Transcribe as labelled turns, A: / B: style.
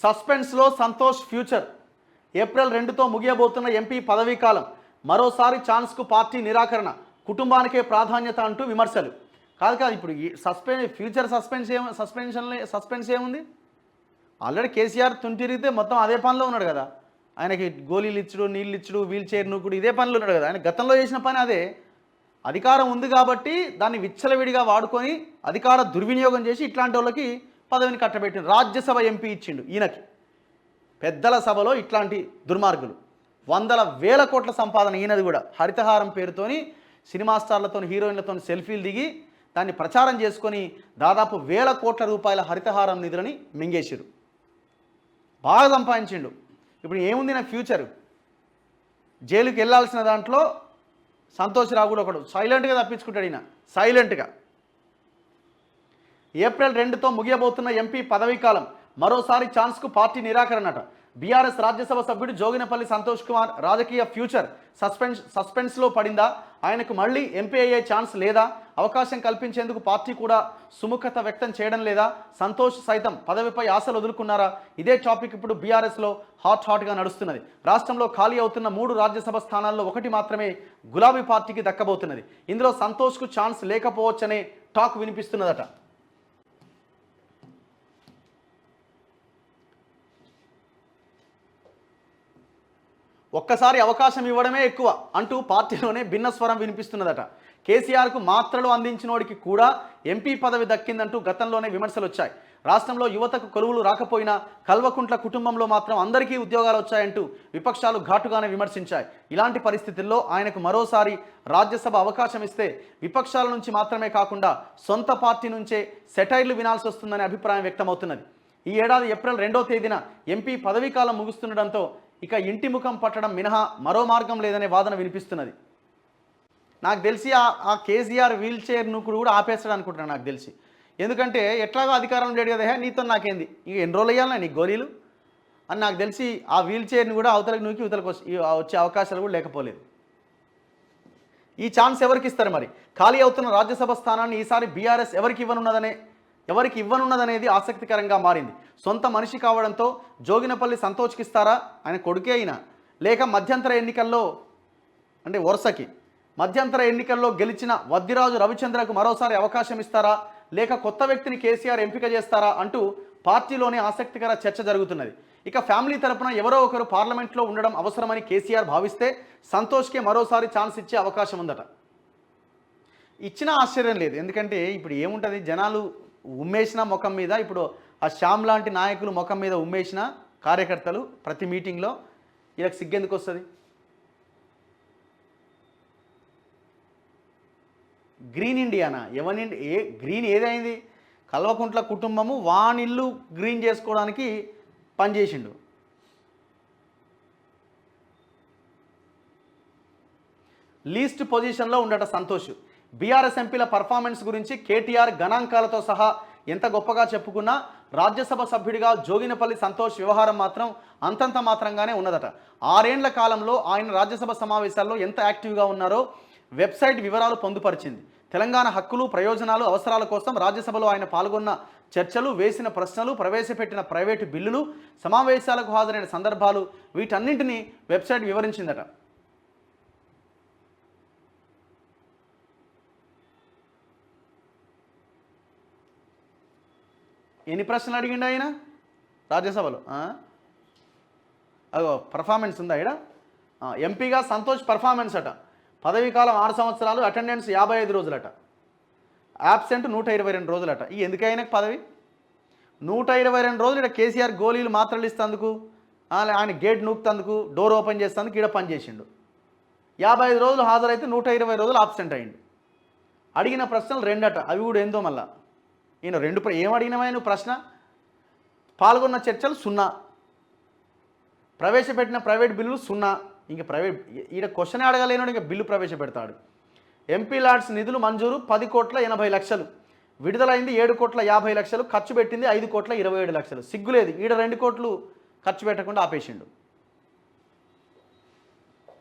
A: సస్పెన్స్లో Santosh future. April 2తో ముగియబోతున్న MP పదవీ కాలం. మరోసారి ఛాన్స్కు పార్టీ నిరాకరణ. కుటుంబానికే ప్రాధాన్యత అంటూ విమర్శలు. కాదు ఇప్పుడు ఈ ఫ్యూచర్ సస్పెన్స్ ఏముంది? ఆల్రెడీ కేసీఆర్ తుంటిరిగితే మొత్తం అదే పనిలో ఉన్నాడు కదా. ఆయనకి గోళీలు ఇచ్చుడు, నీళ్ళు ఇచ్చుడు, వీల్ చైర్ నూకుడు ఇదే పనిలో ఉన్నాడు కదా. ఆయన గతంలో చేసిన పని అదే. అధికారం ఉంది కాబట్టి దాన్ని విచ్చలవిడిగా వాడుకొని అధికార దుర్వినియోగం చేసి ఇట్లాంటి వాళ్ళకి పదవిని కట్టబెట్టిండు. రాజ్యసభ ఎంపీ ఇచ్చిండు ఈయనకి. పెద్దల సభలో ఇట్లాంటి దుర్మార్గులు. వందల వేల కోట్ల సంపాదన ఈయనది కూడా. హరితహారం పేరుతోని సినిమా స్టార్లతో, హీరోయిన్లతో సెల్ఫీలు దిగి దాన్ని ప్రచారం చేసుకొని దాదాపు వేల కోట్ల రూపాయల హరితహారం నిధులని మింగేసిరు. బాగా సంపాదించిండు. ఇప్పుడు ఏముంది నా ఫ్యూచరు? జైలుకి వెళ్ళాల్సిన దాంట్లో సంతోష్ రావు కూడా ఒకడు సైలెంట్గా తప్పించుకుంటాడు. ఈయన సైలెంట్గా. ఏప్రిల్ 2తో ముగియబోతున్న ఎంపీ పదవీ కాలం. మరోసారి ఛాన్స్కు పార్టీ నిరాకరణట. బీఆర్ఎస్ రాజ్యసభ సభ్యుడు జోగినపల్లి సంతోష్ కుమార్ రాజకీయ ఫ్యూచర్ సస్పెన్స్లో పడిందా? ఆయనకు మళ్ళీ ఎంపీ అయ్యే ఛాన్స్ లేదా? అవకాశం కల్పించేందుకు పార్టీ కూడా సుముఖత వ్యక్తం చేయడం లేదా? సంతోష్ సైతం పదవిపై ఆశలు వదులుకున్నారా? ఇదే టాపిక్ ఇప్పుడు బీఆర్ఎస్లో హాట్గా నడుస్తున్నది. రాష్ట్రంలో ఖాళీ అవుతున్న 3 రాజ్యసభ స్థానాల్లో 1 మాత్రమే గులాబీ పార్టీకి దక్కబోతున్నది. ఇందులో సంతోష్కు ఛాన్స్ లేకపోవచ్చనే టాక్ వినిపిస్తున్నదట. ఒక్కసారి అవకాశం ఇవ్వడమే ఎక్కువ అంటూ పార్టీలోనే భిన్న స్వరం వినిపిస్తున్నదట. కేసీఆర్కు మాత్రలు అందించినోడికి కూడా ఎంపీ పదవి దక్కిందంటూ గతంలోనే విమర్శలు వచ్చాయి. రాష్ట్రంలో యువతకు కొలువులు రాకపోయినా కల్వకుంట్ల కుటుంబంలో మాత్రం అందరికీ ఉద్యోగాలు వచ్చాయంటూ విపక్షాలు ఘాటుగానే విమర్శించాయి. ఇలాంటి పరిస్థితుల్లో ఆయనకు మరోసారి రాజ్యసభ అవకాశం ఇస్తే విపక్షాల నుంచి మాత్రమే కాకుండా సొంత పార్టీ నుంచే సెటైర్లు వినాల్సి వస్తుందనే అభిప్రాయం వ్యక్తమవుతున్నది. ఈ ఏడాది ఏప్రిల్ 2వ తేదీన ఎంపీ పదవీ కాలం ముగుస్తుండడంతో ఇక ఇంటి ముఖం పట్టడం మినహా మరో మార్గం లేదనే వాదన వినిపిస్తున్నది. నాకు తెలిసి ఆ కేసీఆర్ వీల్ చైర్ నూకుడు కూడా ఆపేస్తాడు అనుకుంటున్నాను నాకు తెలిసి. ఎందుకంటే ఎట్లాగో అధికారం లేడు కదా, నీతో నాకేంది, ఇక ఎన్ని రోజులు వేయాలన్నా నీ గోళీలు అని నాకు తెలిసి ఆ వీల్ చైర్ని కూడా అవతలకు నూకి ఇవతలకు వచ్చే అవకాశాలు కూడా లేకపోలేదు. ఈ ఛాన్స్ ఎవరికి ఇస్తారు మరి? ఖాళీ అవుతున్న రాజ్యసభ స్థానాన్ని ఈసారి బీఆర్ఎస్ ఎవరికి ఇవ్వనున్నదనేది ఆసక్తికరంగా మారింది. సొంత మనిషి కావడంతో జోగినపల్లి సంతోష్కి ఇస్తారా? ఆయన కొడుకే అయినా, లేక మధ్యంతర ఎన్నికల్లో గెలిచిన వద్దిరాజు రవిచంద్రకు మరోసారి అవకాశం ఇస్తారా? లేక కొత్త వ్యక్తిని కేసీఆర్ ఎంపిక చేస్తారా అంటూ పార్టీలోనే ఆసక్తికర చర్చ జరుగుతున్నది. ఇక ఫ్యామిలీ తరపున ఎవరో ఒకరు పార్లమెంట్లో ఉండడం అవసరమని కేసీఆర్ భావిస్తే సంతోష్కే మరోసారి ఛాన్స్ ఇచ్చే అవకాశం ఉందట. ఇచ్చినా ఆశ్చర్యం లేదు. ఎందుకంటే ఇప్పుడు ఏముంటుంది, జనాలు ఉమ్మేసిన ముఖం మీద, ఇప్పుడు ఆ శ్యామ్ లాంటి నాయకులు ముఖం మీద ఉమ్మేసిన కార్యకర్తలు ప్రతి మీటింగ్లో వీళ్ళకి సిగ్గెందుకు వస్తుంది? Green Indiana? గ్రీన్ ఏదైంది? కల్వకుంట్ల కుటుంబము వానిల్లు గ్రీన్ చేసుకోవడానికి పనిచేసిండు. లీస్ట్ పొజిషన్లో ఉండట సంతోష్. బీఆర్ఎస్ ఎంపీల పర్ఫార్మెన్స్ గురించి కేటీఆర్ గణాంకాలతో సహా ఎంత గొప్పగా చెప్పుకున్నా రాజ్యసభ సభ్యుడిగా జోగినపల్లి సంతోష్ వ్యవహారం మాత్రం అంతంత మాత్రంగానే ఉన్నదట. 6 ఏళ్ల కాలంలో ఆయన రాజ్యసభ సమావేశాల్లో ఎంత యాక్టివ్గా ఉన్నారో వెబ్సైట్ వివరాలు పొందుపరిచింది. తెలంగాణ హక్కులు, ప్రయోజనాలు, అవసరాల కోసం రాజ్యసభలో ఆయన పాల్గొన్న చర్చలు, వేసిన ప్రశ్నలు, ప్రవేశపెట్టిన ప్రైవేటు బిల్లులు, సమావేశాలకు హాజరైన సందర్భాలు, వీటన్నింటినీ వెబ్సైట్ వివరించిందట. ఎన్ని ప్రశ్నలు అడిగిండు ఆయన రాజ్యసభలో? అగో పర్ఫార్మెన్స్ ఉందా ఇక్కడ? ఎంపీగా సంతోష్ పర్ఫార్మెన్స్ అట. పదవీ కాలం 6 సంవత్సరాలు, అటెండెన్స్ 55 రోజులట, యాబ్సెంట్ 122 రోజులట. ఈ ఎందుకైనా పదవి 122 రోజులు ఇక్కడ కేసీఆర్ గోళీలు మాత్రలు ఇస్తందుకు, ఆయన గేట్ నూకుతందుకు, డోర్ ఓపెన్ చేస్తేందుకు ఇక్కడ పనిచేసిండు. 55 రోజులు హాజరైతే 120 రోజులు ఆబ్సెంట్ అయ్యిండు. అడిగిన ప్రశ్నలు 2 అట. అవి కూడా ఏందో మళ్ళా ఈయన 2 ఏం అడిగినవా నువ్వు ప్రశ్న? పాల్గొన్న చర్చలు 0, ప్రవేశపెట్టిన ప్రైవేట్ బిల్లులు 0. ఇంకా ప్రైవేట్ ఈయన క్వశ్చన్ అడగలేనోడు ఇంకా బిల్లు ప్రవేశపెడతాడు. ఎంపీ ల్యాడ్స్ నిధులు మంజూరు 10,80,00,000, విడుదలైంది 7,50,00,000, ఖర్చు పెట్టింది 5,27,00,000. సిగ్గులేదు, ఈడ 2 కోట్లు ఖర్చు పెట్టకుండా ఆపేసిండు.